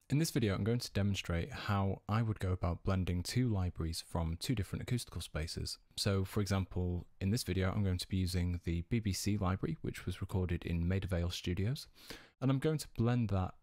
In this video, I'm going to demonstrate how I would go about blending two libraries from two different acoustical spaces. So for example, in this video, I'm going to be using the BBC library, which was recorded in Maida Vale Studios, and I'm going to blend that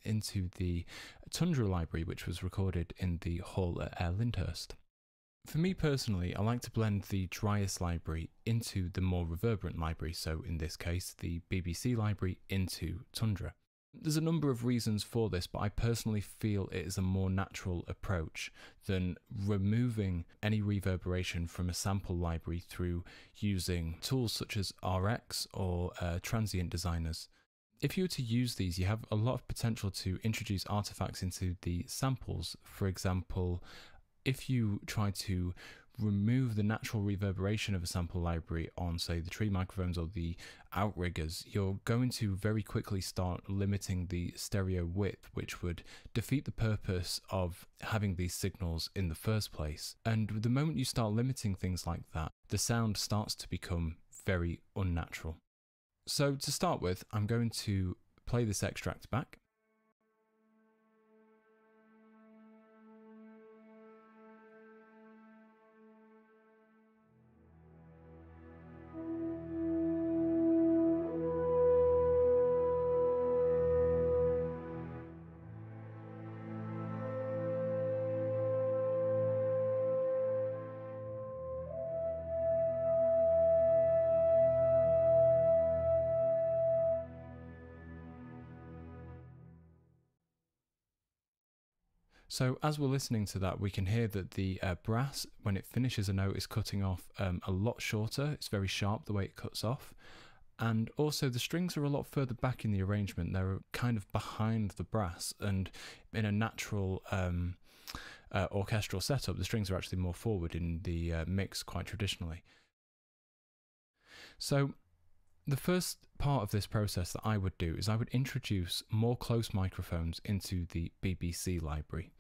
into the Tundra library, which was recorded in the hall at Air Lyndhurst. For me personally, I like to blend the driest library into the more reverberant library, so in this case, the BBC library into Tundra. There's a number of reasons for this, but I personally feel it is a more natural approach than removing any reverberation from a sample library through using tools such as RX or transient designers. If you were to use these, you have a lot of potential to introduce artifacts into the samples. For example, if you try to remove the natural reverberation of a sample library on, say, the tree microphones or the outriggers, you're going to very quickly start limiting the stereo width, which would defeat the purpose of having these signals in the first place. And the moment you start limiting things like that, the sound starts to become very unnatural. So to start with, I'm going to play this extract back. So as we're listening to that, we can hear that the brass, when it finishes a note, is cutting off a lot shorter. It's very sharp the way it cuts off. And also the strings are a lot further back in the arrangement. They're kind of behind the brass, and in a natural orchestral setup, the strings are actually more forward in the mix quite traditionally. So the first part of this process that I would do is I would introduce more close microphones into the BBC library.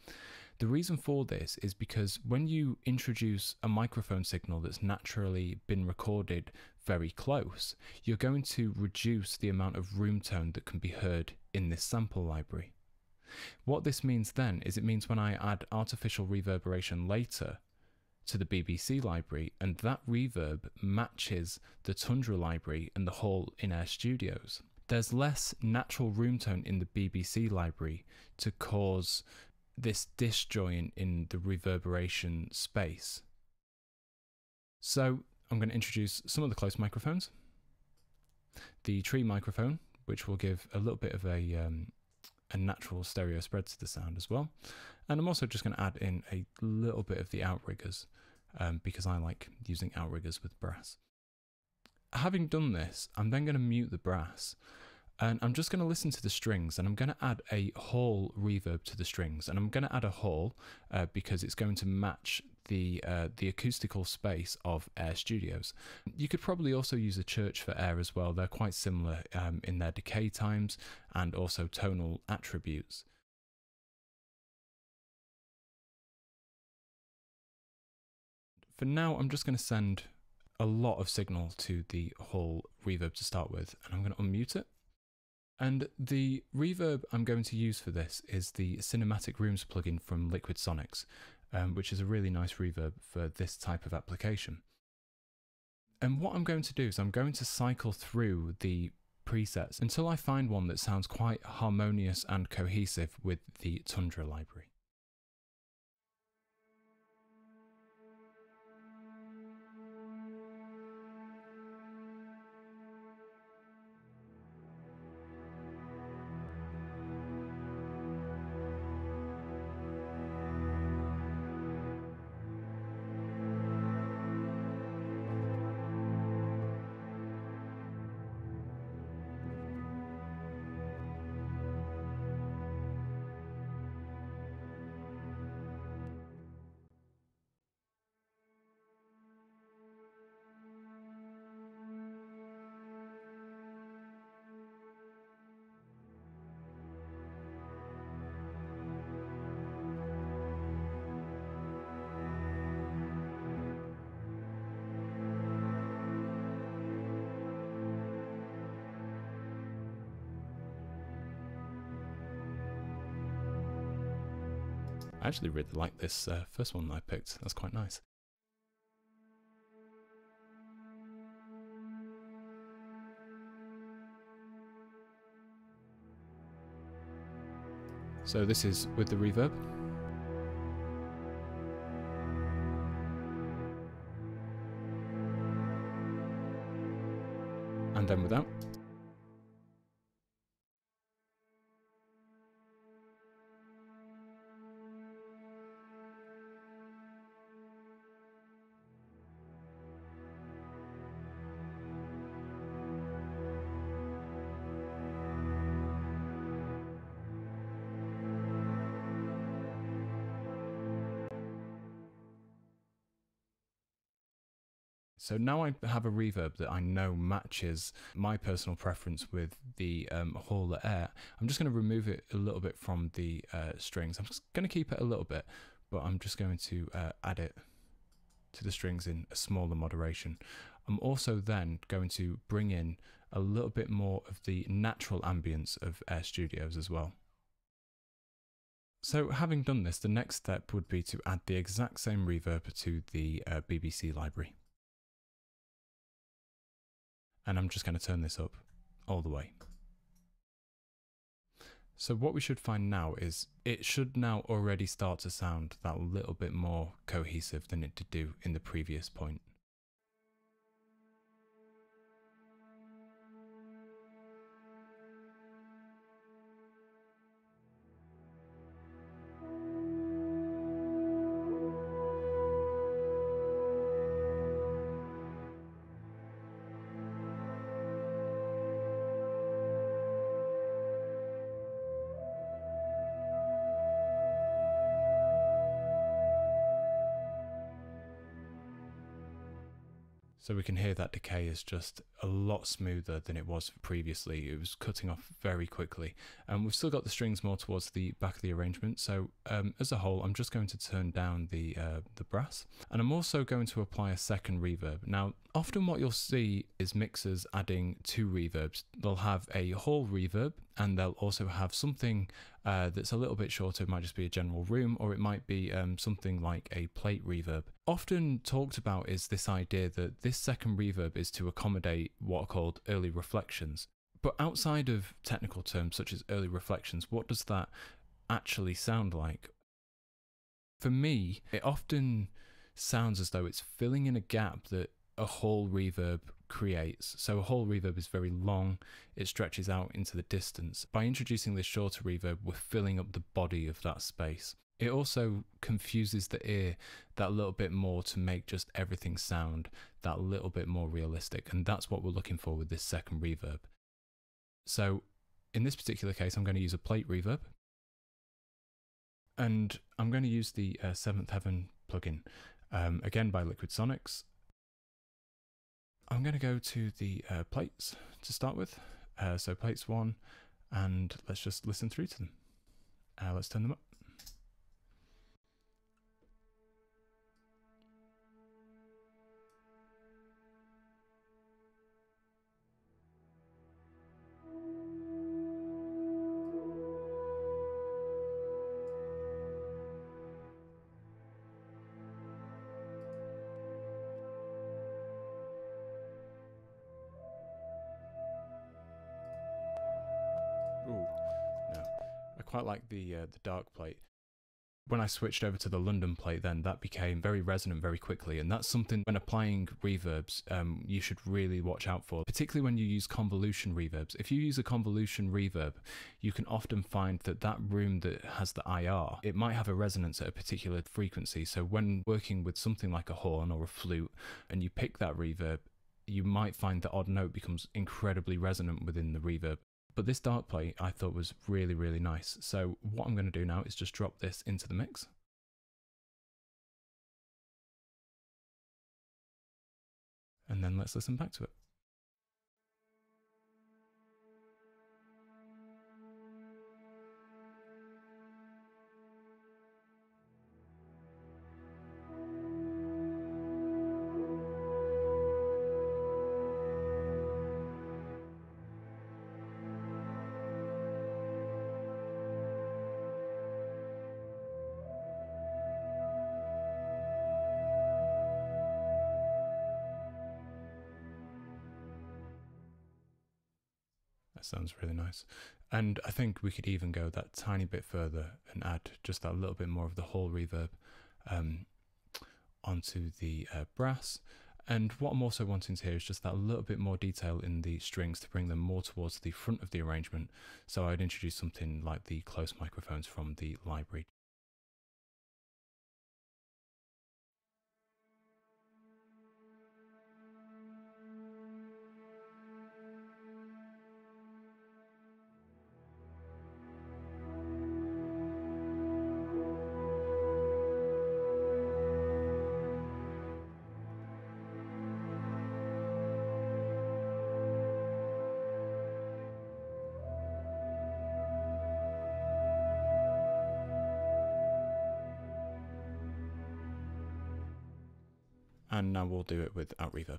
The reason for this is because when you introduce a microphone signal that's naturally been recorded very close, you're going to reduce the amount of room tone that can be heard in this sample library. What this means then is it means when I add artificial reverberation later to the BBC library, and that reverb matches the Tundra library and the hall in Air Studios, there's less natural room tone in the BBC library to cause this disjoint in the reverberation space. So I'm going to introduce some of the close microphones. The tree microphone, which will give a little bit of a natural stereo spread to the sound as well. And I'm also just going to add in a little bit of the outriggers because I like using outriggers with brass. Having done this, I'm then going to mute the brass, and I'm just going to listen to the strings, and I'm going to add a hall reverb to the strings. And I'm going to add a hall because it's going to match the acoustical space of Air Studios. You could probably also use a church for Air as well. They're quite similar in their decay times and also tonal attributes. For now, I'm just going to send a lot of signal to the hall reverb to start with, and I'm going to unmute it. And the reverb I'm going to use for this is the Cinematic Rooms plugin from Liquid Sonics, which is a really nice reverb for this type of application. And what I'm going to do is I'm going to cycle through the presets until I find one that sounds quite harmonious and cohesive with the Tundra library. I actually really like this first one that I picked. That's quite nice. So this is with the reverb. And then without. So now I have a reverb that I know matches my personal preference with the Hall Air. I'm just going to remove it a little bit from the strings. I'm just going to keep it a little bit, but I'm just going to add it to the strings in a smaller moderation. I'm also then going to bring in a little bit more of the natural ambience of Air Studios as well. So having done this, the next step would be to add the exact same reverb to the BBC library. And I'm just going to turn this up all the way. So what we should find now is it should now already start to sound that little bit more cohesive than it did do in the previous point. So we can hear that decay is just a lot smoother than it was previously. It was cutting off very quickly. And we've still got the strings more towards the back of the arrangement. So as a whole, I'm just going to turn down the brass. And I'm also going to apply a second reverb. Now, often what you'll see is mixers adding two reverbs. They'll have a hall reverb and they'll also have something that's a little bit shorter. It might just be a general room, or it might be something like a plate reverb. Often talked about is this idea that this second reverb is to accommodate what are called early reflections. But outside of technical terms such as early reflections, what does that actually sound like? For me, it often sounds as though it's filling in a gap that a hall reverb creates. So a hall reverb is very long, it stretches out into the distance. By introducing this shorter reverb, we're filling up the body of that space. It also confuses the ear that little bit more to make just everything sound that little bit more realistic, and that's what we're looking for with this second reverb. So in this particular case, I'm going to use a plate reverb, and I'm going to use the Seventh Heaven plugin, again by Liquid Sonics. I'm going to go to the plates to start with, so plates 1, and let's just listen through to them. Let's turn them up. Ooh, no. I quite like the dark plate. When I switched over to the London plate, then that became very resonant very quickly, and that's something when applying reverbs you should really watch out for, particularly when you use convolution reverbs. If you use a convolution reverb, you can often find that that room that has the IR, it might have a resonance at a particular frequency. So when working with something like a horn or a flute, and you pick that reverb, you might find the odd note becomes incredibly resonant within the reverb. But this dark plate I thought was really, really nice. So what I'm going to do now is just drop this into the mix. And then let's listen back to it. sounds really nice. And I think we could even go that tiny bit further and add just that little bit more of the hall reverb onto the brass. And what I'm also wanting to hear is just that little bit more detail in the strings to bring them more towards the front of the arrangement. So I'd introduce something like the close microphones from the library. And now we'll do it without reverb.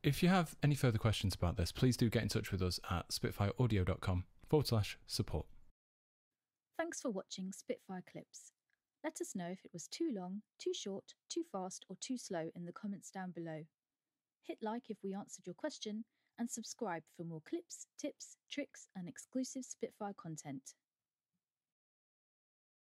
If you have any further questions about this, please do get in touch with us at spitfireaudio.com/support. Thanks for watching Spitfire Clips. Let us know if it was too long, too short, too fast, or too slow in the comments down below. Hit like if we answered your question, and subscribe for more clips, tips, tricks, and exclusive Spitfire content.